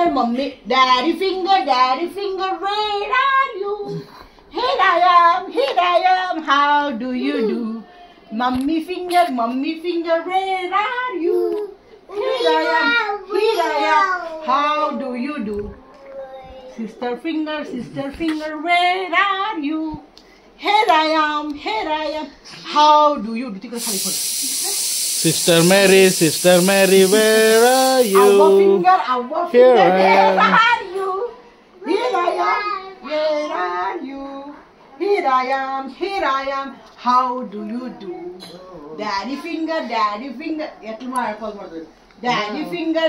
Daddy finger, where are you? Here I am, how do you do? Mummy finger, where are you? Here I am, how do you do? Sister finger, where are you? Here I am, how do you do? तिकडे खाली पड. Sister Mary, where are you? Our finger, Here I where am. are you? Here I am, where are you? Here I am, how do you do? Daddy finger, यातून मला call करतो. Daddy finger,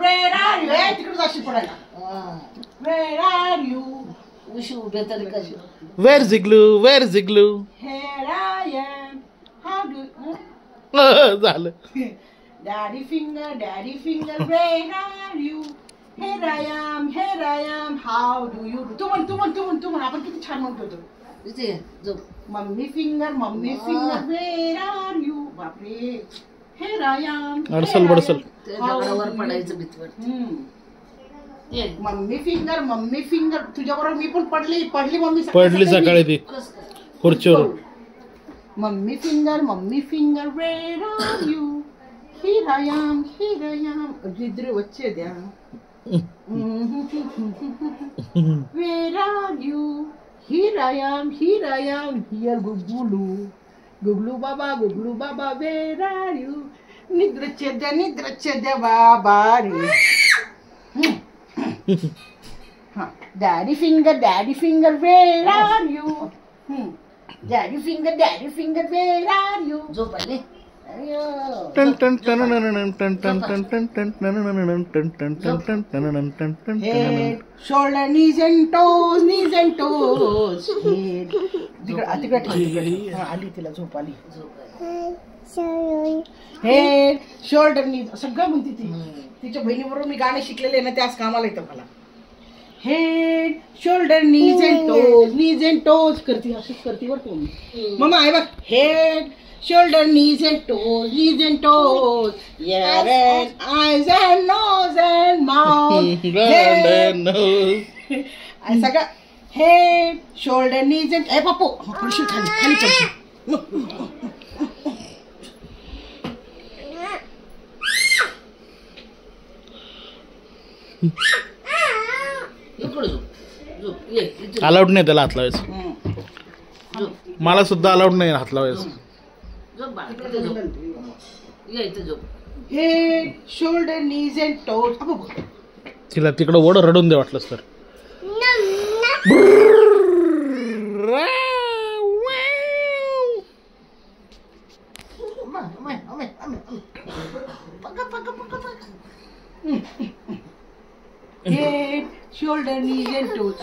where are you? हे तिकडे जाशी पडायला. Where are you? उशी उभे तरी कशी. Where's the glue? Here I am, how do you? झालं. Daddy finger, where are you? Here I am, how do you do? तू म्हण, आपण किती छान म्हणतो तो. इथे झोप. Mummy finger, where are you? बापरे. Here I am. अडसल बडसल. ते दगडावर पडायचं भीती वाटते. मम्मी फिंगर तुझ्याबरोबर मी पण पडली मम्मी पडली सकाळी ती खुर्चीवर. Mummy finger where are you? Here I am. जिद्र बच्चे द्या. Where are you? Here I am. Here गुगलू बाबा where are you? निद्रचे द्या बाबा रे. Daddy finger, where are you? Daddy finger, where are you? झोप आली. टन टन टन टन टन टन टन टन टन टन टन टन टन टन टन. Head, shoulder, knees and toes. Head. तिकडे आली तिला झोप आली. Head, shoulder, knees सगळं म्हणते ती. तिच्या बहिणीबरोबर मी गाणे शिकलेले ना त्याच कामाला येतं मला. Head, shoulder, knees and toes करते अशीच करते बरं तुम्ही. मम्मा आहे बघ. Head, shoulder, knees and toes. Ear and eyes and nose and mouth. आणि सगळं head, shoulder, knees and ए पप्पू पडशील खाली पडशील. अलाउड नाही त्याला हात लावायचं. मला सुद्धा अलाउड नाही हात लावायचं. Head, shoulder, knees and toes. तिला तिकडं ओढ रडून दे वाटलंस तर. Head, shoulder, knees and toes.